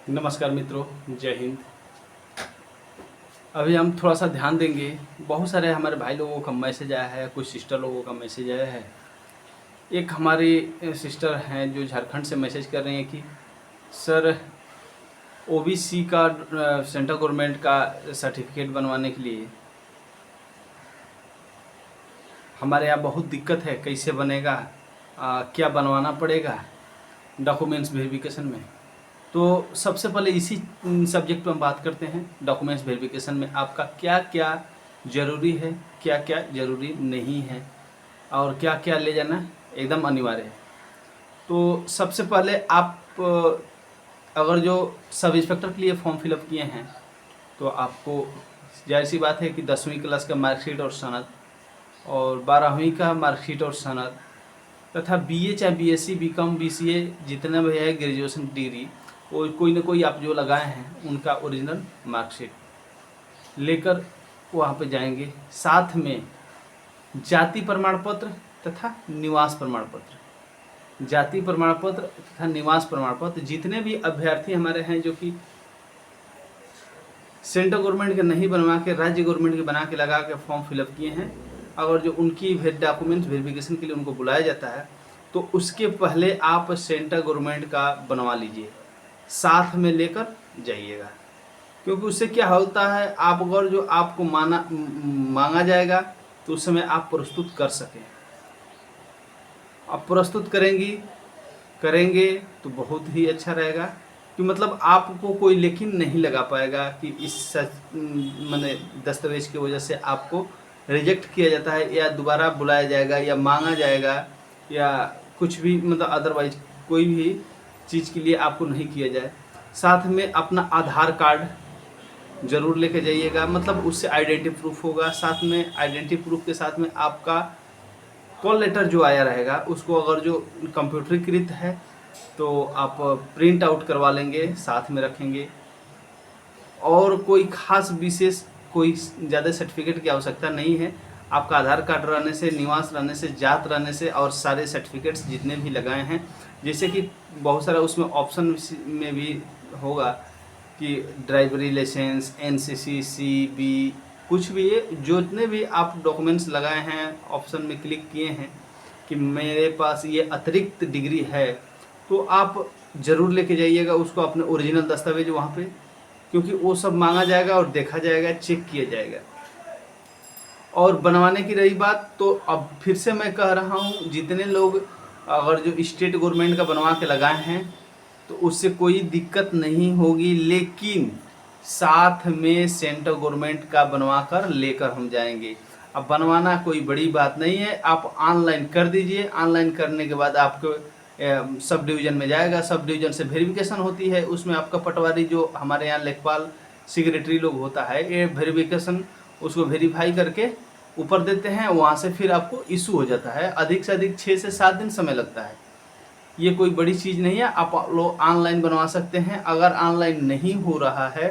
नमस्कार मित्रों, जय हिंद। अभी हम थोड़ा सा ध्यान देंगे। बहुत सारे हमारे भाई लोगों का मैसेज आया है, कुछ सिस्टर लोगों का मैसेज आया है। एक हमारी सिस्टर हैं जो झारखंड से मैसेज कर रही हैं कि सर ओबीसी का सेंट्रल गवर्नमेंट का सर्टिफिकेट बनवाने के लिए हमारे यहाँ बहुत दिक्कत है, कैसे बनेगा, क्या बनवाना पड़ेगा डॉक्यूमेंट्स वेरिफिकेशन में। तो सबसे पहले इसी सब्जेक्ट पर हम बात करते हैं। डॉक्यूमेंट्स वेरिफिकेशन में आपका क्या क्या ज़रूरी है, क्या क्या ज़रूरी नहीं है और क्या क्या ले जाना एकदम अनिवार्य है। तो सबसे पहले आप अगर जो सब इंस्पेक्टर के लिए फॉर्म फिलअप किए हैं तो आपको जाहिर सी बात है कि 10वीं क्लास का मार्कशीट और सनद और 12वीं का मार्कशीट और सनद तथा बीए चाहे बीएससी बीकॉम बीसीए जितना भी है ग्रेजुएशन डिग्री वो कोई ना कोई आप जो लगाए हैं उनका ओरिजिनल मार्कशीट लेकर वहाँ पे जाएंगे। साथ में जाति प्रमाण पत्र तथा निवास प्रमाण पत्र, जाति प्रमाण पत्र तथा निवास प्रमाण पत्र जितने भी अभ्यर्थी हमारे हैं जो कि सेंट्रल गवर्नमेंट के नहीं बनवा के राज्य गवर्नमेंट के बना के लगा के फॉर्म फिलअप किए हैं, अगर जो उनकी डॉक्यूमेंट्स वेरिफिकेशन के लिए उनको बुलाया जाता है तो उसके पहले आप सेंट्रल गवर्नमेंट का बनवा लीजिए, साथ में लेकर जाइएगा। क्योंकि उससे क्या होता है, आप अगर जो आपको मांगा जाएगा तो उस समय आप प्रस्तुत कर सकें। आप प्रस्तुत करेंगे तो बहुत ही अच्छा रहेगा कि मतलब आपको कोई लेकिन नहीं लगा पाएगा कि इस माने दस्तावेज की वजह से आपको रिजेक्ट किया जाता है या दोबारा बुलाया जाएगा या मांगा जाएगा या कुछ भी मतलब अदरवाइज कोई भी चीज़ के लिए आपको नहीं किया जाए। साथ में अपना आधार कार्ड ज़रूर लेके जाइएगा, मतलब उससे आइडेंटिटी प्रूफ होगा। साथ में आइडेंटिटी प्रूफ के साथ में आपका कॉल लेटर जो आया रहेगा उसको अगर जो कंप्यूटरीकृत है तो आप प्रिंट आउट करवा लेंगे, साथ में रखेंगे। और कोई खास विशेष कोई ज़्यादा सर्टिफिकेट की आवश्यकता नहीं है। आपका आधार कार्ड रहने से, निवास रहने से, जात रहने से और सारे सर्टिफिकेट्स जितने भी लगाए हैं, जैसे कि बहुत सारा उसमें ऑप्शन में भी होगा कि ड्राइवरी लाइसेंस, एनसीसी, सीबी, कुछ भी जितने भी आप डॉक्यूमेंट्स लगाए हैं ऑप्शन में क्लिक किए हैं कि मेरे पास ये अतिरिक्त डिग्री है, तो आप ज़रूर लेके जाइएगा उसको, अपने ओरिजिनल दस्तावेज वहाँ पे, क्योंकि वो सब मांगा जाएगा और देखा जाएगा, चेक किया जाएगा। और बनवाने की रही बात, तो अब फिर से मैं कह रहा हूँ, जितने लोग अगर जो स्टेट गवर्नमेंट का बनवा के लगाए हैं तो उससे कोई दिक्कत नहीं होगी, लेकिन साथ में सेंट्रल गवर्नमेंट का बनवा कर लेकर हम जाएंगे। अब बनवाना कोई बड़ी बात नहीं है, आप ऑनलाइन कर दीजिए। ऑनलाइन करने के बाद आपको सब डिवीज़न में जाएगा, सब डिवीज़न से वेरिफिकेशन होती है, उसमें आपका पटवारी जो हमारे यहाँ लेखपाल सेक्रेटरी लोग होता है, ये वेरिफिकेशन उसको वेरीफाई करके ऊपर देते हैं, वहाँ से फिर आपको इशू हो जाता है। अधिक से अधिक 6 से 7 दिन समय लगता है, ये कोई बड़ी चीज़ नहीं है। आप लोग ऑनलाइन बनवा सकते हैं। अगर ऑनलाइन नहीं हो रहा है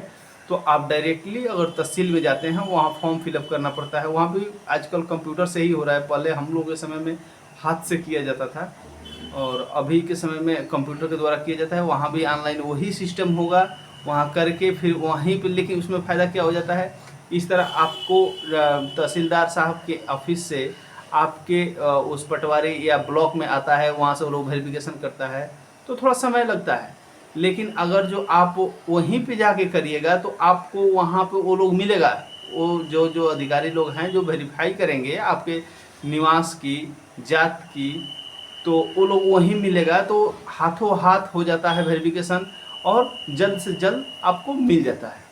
तो आप डायरेक्टली अगर तहसील में जाते हैं, वहाँ फॉर्म फिलअप करना पड़ता है। वहाँ भी आजकल कंप्यूटर से ही हो रहा है, पहले हम लोगों के समय में हाथ से किया जाता था और अभी के समय में कंप्यूटर के द्वारा किया जाता है। वहाँ भी ऑनलाइन वही सिस्टम होगा, वहाँ करके फिर वहीं पर। लेकिन उसमें फ़ायदा क्या हो जाता है, इस तरह आपको तहसीलदार साहब के ऑफिस से आपके उस पटवारी या ब्लॉक में आता है, वहाँ से वो लोग वेरिफिकेशन करता है, तो थोड़ा समय लगता है। लेकिन अगर जो आप वहीं पे जाके करिएगा तो आपको वहाँ पे वो लोग मिलेगा, वो जो अधिकारी लोग हैं जो वेरीफाई करेंगे आपके निवास की, जात की, तो वो लोग वहीं मिलेगा। तो हाथों हाथ हो जाता है वेरिफिकेशन और जल्द से जल्द आपको मिल जाता है।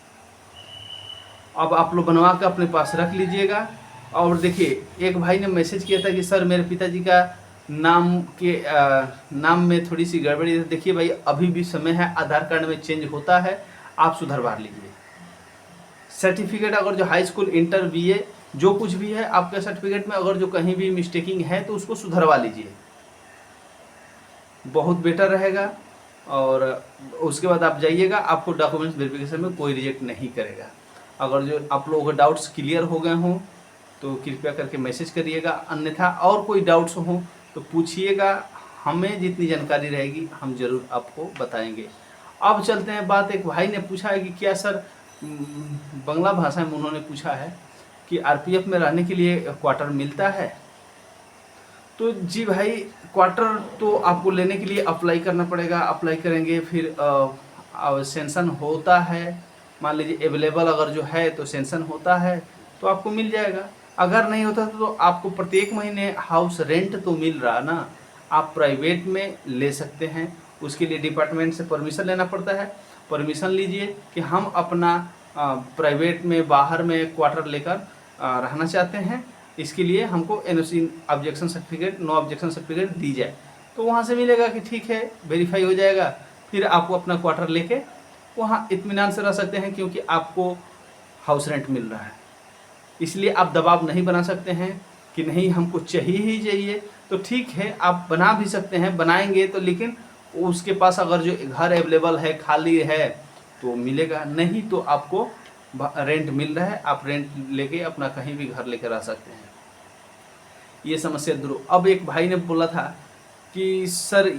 अब आप लोग बनवा कर अपने पास रख लीजिएगा। और देखिए, एक भाई ने मैसेज किया था कि सर मेरे पिताजी का नाम में थोड़ी सी गड़बड़ी है। देखिए भाई, अभी भी समय है, आधार कार्ड में चेंज होता है, आप सुधरवा लीजिए। सर्टिफिकेट अगर जो हाई स्कूल, इंटर, बीए जो कुछ भी है आपके सर्टिफिकेट में, अगर जो कहीं भी मिस्टेकिंग है तो उसको सुधरवा लीजिए, बहुत बेटर रहेगा। और उसके बाद आप जाइएगा, आपको डॉक्यूमेंट्स वेरिफिकेशन में कोई रिजेक्ट नहीं करेगा। अगर जो आप लोगों के डाउट्स क्लियर हो गए हों तो कृपया करके मैसेज करिएगा, अन्यथा और कोई डाउट्स हों तो पूछिएगा, हमें जितनी जानकारी रहेगी हम ज़रूर आपको बताएंगे। अब चलते हैं बात, एक भाई ने पूछा है कि क्या सर, बांग्ला भाषा में उन्होंने पूछा है कि आरपीएफ में रहने के लिए क्वार्टर मिलता है। तो जी भाई, क्वार्टर तो आपको लेने के लिए अप्लाई करना पड़ेगा, अप्लाई करेंगे फिर सेंशन होता है, मान लीजिए अवेलेबल अगर जो है तो सेंशन होता है तो आपको मिल जाएगा। अगर नहीं होता तो आपको प्रत्येक महीने हाउस रेंट तो मिल रहा ना, आप प्राइवेट में ले सकते हैं। उसके लिए डिपार्टमेंट से परमिशन लेना पड़ता है। परमिशन लीजिए कि हम अपना प्राइवेट में बाहर में क्वार्टर लेकर रहना चाहते हैं, इसके लिए हमको NOC objection certificate, no objection certificate दी जाए। तो वहाँ से मिलेगा कि ठीक है, वेरीफाई हो जाएगा, फिर आपको अपना क्वार्टर लेके वहाँ इत्मीनान से रह सकते हैं, क्योंकि आपको हाउस रेंट मिल रहा है। इसलिए आप दबाव नहीं बना सकते हैं कि नहीं हमको चाहिए ही चाहिए। तो ठीक है, आप बना भी सकते हैं, बनाएंगे तो, लेकिन उसके पास अगर जो घर अवेलेबल है, खाली है, तो मिलेगा, नहीं तो आपको रेंट मिल रहा है, आप रेंट लेके अपना कहीं भी घर लेकर आ सकते हैं। ये समस्या दूर। अब एक भाई ने बोला था कि सर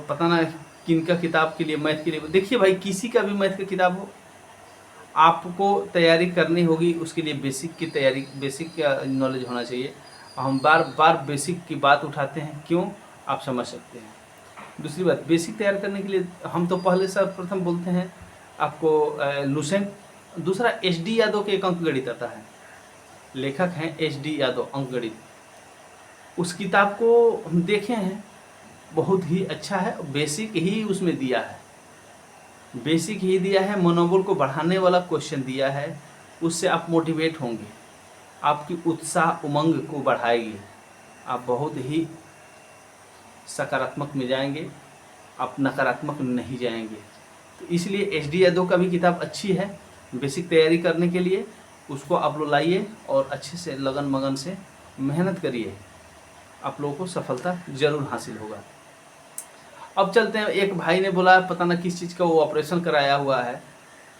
पता ना किनका किताब के लिए, मैथ के लिए। देखिए भाई, किसी का भी मैथ का किताब हो, आपको तैयारी करनी होगी, उसके लिए बेसिक की तैयारी, बेसिक का नॉलेज होना चाहिए। हम बार बार बेसिक की बात उठाते हैं, क्यों, आप समझ सकते हैं। दूसरी बात, बेसिक तैयार करने के लिए हम तो पहले सर्वप्रथम बोलते हैं आपको लुसेंट। दूसरा, एच.डी. यादव के एक अंकगणित आता है, लेखक हैं एच.डी. यादव, अंकगणित। उस किताब को हम देखे हैं, बहुत ही अच्छा है। बेसिक ही उसमें दिया है, बेसिक ही दिया है, मनोबल को बढ़ाने वाला क्वेश्चन दिया है। उससे आप मोटिवेट होंगे, आपकी उत्साह उमंग को बढ़ाएगी, आप बहुत ही सकारात्मक में जाएंगे, आप नकारात्मक नहीं जाएंगे। तो इसलिए एच.डी. यादव का भी किताब अच्छी है बेसिक तैयारी करने के लिए। उसको आप लोग लाइए और अच्छे से लगन मगन से मेहनत करिए, आप लोगों को सफलता जरूर हासिल होगा। अब चलते हैं, एक भाई ने बोला पता ना किस चीज़ का वो ऑपरेशन कराया हुआ है।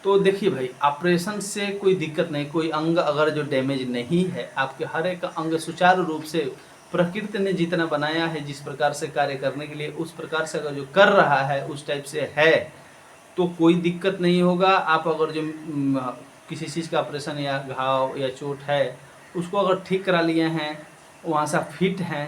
तो देखिए भाई, ऑपरेशन से कोई दिक्कत नहीं, कोई अंग अगर जो डैमेज नहीं है, आपके हर एक अंग सुचारू रूप से प्रकृति ने जितना बनाया है, जिस प्रकार से कार्य करने के लिए, उस प्रकार से अगर जो कर रहा है, उस टाइप से है, तो कोई दिक्कत नहीं होगा। आप अगर जो किसी चीज़ का ऑपरेशन या घाव या चोट है, उसको अगर ठीक करा लिए हैं, वहाँ से आप फिट हैं,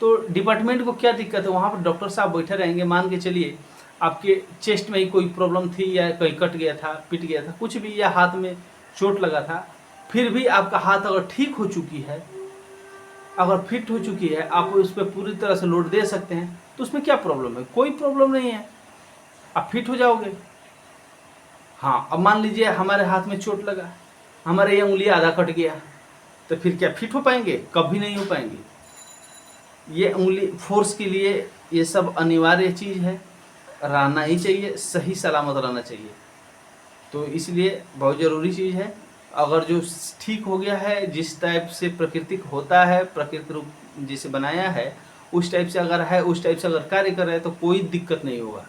तो डिपार्टमेंट को क्या दिक्कत है, वहाँ पर डॉक्टर साहब बैठे रहेंगे। मान के चलिए आपके चेस्ट में ही कोई प्रॉब्लम थी, या कहीं कट गया था, पिट गया था, कुछ भी, या हाथ में चोट लगा था, फिर भी आपका हाथ अगर ठीक हो चुकी है, अगर फिट हो चुकी है, आप उस पर पूरी तरह से लोड दे सकते हैं, तो उसमें क्या प्रॉब्लम है, कोई प्रॉब्लम नहीं है, आप फिट हो जाओगे। हाँ, अब मान लीजिए हमारे हाथ में चोट लगा, हमारे ये उंगली आधा कट गया, तो फिर क्या फिट हो पाएंगे, कभी नहीं हो पाएंगे। ये उंगली फोर्स के लिए ये सब अनिवार्य चीज़ है, रहना ही चाहिए, सही सलामत रहना चाहिए। तो इसलिए बहुत ज़रूरी चीज़ है। अगर जो ठीक हो गया है, जिस टाइप से प्राकृतिक होता है, प्रकृति रूप जिसे बनाया है, उस टाइप से अगर है, उस टाइप से अगर कार्य कर रहे हैं, तो कोई दिक्कत नहीं होगा।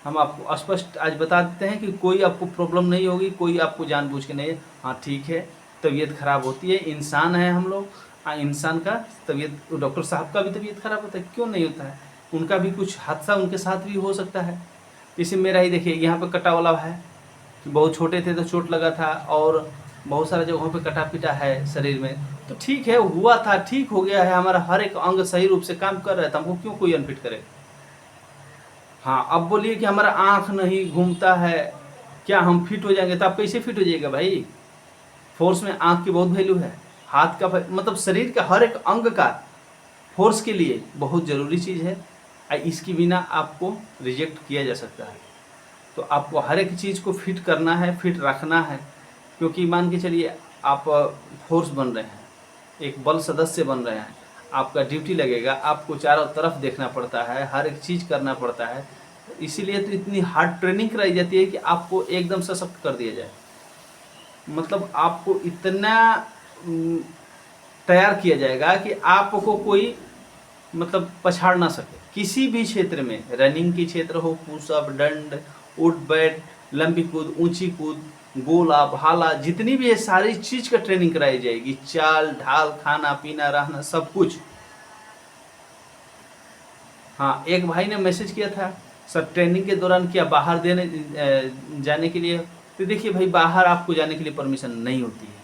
हम आपको स्पष्ट आज बता देते हैं कि कोई आपको प्रॉब्लम नहीं होगी, कोई आपको जानबूझ के नहीं। हाँ ठीक है, तबीयत खराब होती है, इंसान है हम लोग। हाँ, इंसान का तबीयत, डॉक्टर साहब का भी तबीयत खराब होता है, क्यों नहीं होता है, उनका भी कुछ हादसा उनके साथ भी हो सकता है। जैसे मेरा ही देखिए, यहाँ पे कटा वाला है, बहुत छोटे थे तो चोट लगा था, और बहुत सारे जगहों पे कटा पिटा है शरीर में। तो ठीक है, हुआ था, ठीक हो गया है, हमारा हर एक अंग सही रूप से काम कर रहा है, तो हमको क्यों कोई अनफिट करे। हाँ, अब बोलिए कि हमारा आँख नहीं घूमता है, क्या हम फिट हो जाएंगे, तो आप कैसे फिट हो जाइएगा भाई। फोर्स में आँख की बहुत वैल्यू है, हाथ का, मतलब शरीर का हर एक अंग का फोर्स के लिए बहुत ज़रूरी चीज़ है। इसके बिना आपको रिजेक्ट किया जा सकता है। तो आपको हर एक चीज़ को फिट करना है, फिट रखना है, क्योंकि मान के चलिए आप फोर्स बन रहे हैं, एक बल सदस्य बन रहे हैं, आपका ड्यूटी लगेगा, आपको चारों तरफ देखना पड़ता है, हर एक चीज़ करना पड़ता है। इसीलिए तो इतनी हार्ड ट्रेनिंग कराई जाती है कि आपको एकदम सशक्त कर दिया जाए, मतलब आपको इतना तैयार किया जाएगा कि आपको कोई मतलब पछाड़ ना सके। किसी भी क्षेत्र में, रनिंग की क्षेत्र हो, पुशअप, दंड, उठ बैठ, लंबी कूद, ऊंची कूद, गोला भाला, जितनी भी है सारी चीज का ट्रेनिंग कराई जाएगी, चाल ढाल, खाना पीना, रहना, सब कुछ। हाँ, एक भाई ने मैसेज किया था, सर ट्रेनिंग के दौरान क्या बाहर जाने के लिए, तो देखिए भाई बाहर आपको जाने के लिए परमिशन नहीं होती है।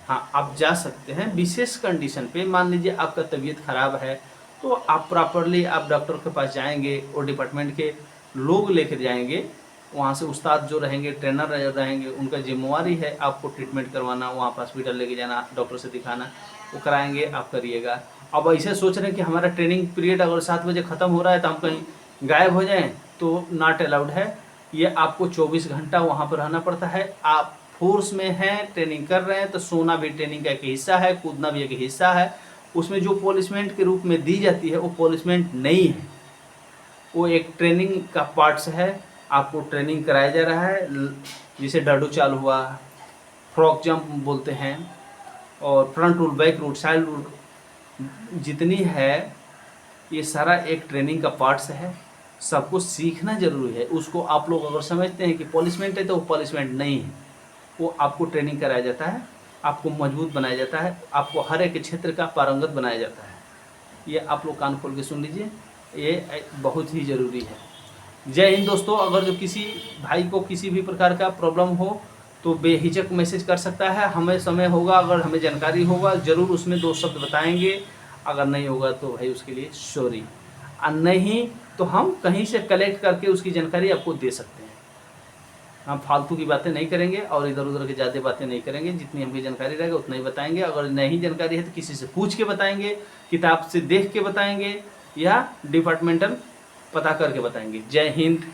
हाँ, आप जा सकते हैं विशेष कंडीशन पे। मान लीजिए आपका तबीयत खराब है तो आप प्रॉपरली आप डॉक्टर के पास जाएंगे और डिपार्टमेंट के लोग लेकर जाएंगे, वहाँ से उस्ताद जो रहेंगे, ट्रेनर रहेंगे, उनका जिम्मेवारी है आपको ट्रीटमेंट करवाना, वहाँ पर हॉस्पिटल लेके जाना, डॉक्टर से दिखाना, वो कराएंगे, आप करिएगा। अब ऐसे सोच रहे हैं कि हमारा ट्रेनिंग पीरियड अगर 7 बजे ख़त्म हो रहा है तो हम कहीं गायब हो जाएं, तो नॉट अलाउड है। ये आपको 24 घंटा वहाँ पर रहना पड़ता है। आप फोर्स में हैं, ट्रेनिंग कर रहे हैं, तो सोना भी ट्रेनिंग का एक हिस्सा है, कूदना भी एक हिस्सा है। उसमें जो पॉलिशमेंट के रूप में दी जाती है वो पॉलिशमेंट नहीं है, वो एक ट्रेनिंग का पार्ट्स है। आपको ट्रेनिंग कराया जा रहा है, जैसे डाडू चाल हुआ, फ्रॉक जंप बोलते हैं, और front rule, back rule, side rule, जितनी है ये सारा एक ट्रेनिंग का पार्ट्स है। सबको सीखना जरूरी है। उसको आप लोग अगर समझते हैं कि पॉलिशमेंट है तो वो पॉलिशमेंट नहीं है, वो आपको ट्रेनिंग कराया जाता है, आपको मजबूत बनाया जाता है, आपको हर एक क्षेत्र का पारंगत बनाया जाता है। ये आप लोग कान खोल के सुन लीजिए, ये बहुत ही ज़रूरी है। जय हिंद दोस्तों। अगर जो किसी भाई को किसी भी प्रकार का प्रॉब्लम हो तो बेहिचक मैसेज कर सकता है। हमें समय होगा, अगर हमें जानकारी होगा ज़रूर उसमें 2 शब्द बताएंगे, अगर नहीं होगा तो भाई उसके लिए सॉरी, और नहीं तो हम कहीं से कलेक्ट करके उसकी जानकारी आपको दे सकते हैं। हम फालतू की बातें नहीं करेंगे और इधर उधर की ज़्यादा बातें नहीं करेंगे। जितनी हमकी जानकारी रहेगा उतना ही बताएंगे। अगर नहीं जानकारी है तो किसी से पूछ के बताएंगे, किताब से देख के बताएंगे, या डिपार्टमेंटल पता करके बताएंगे। जय हिंद।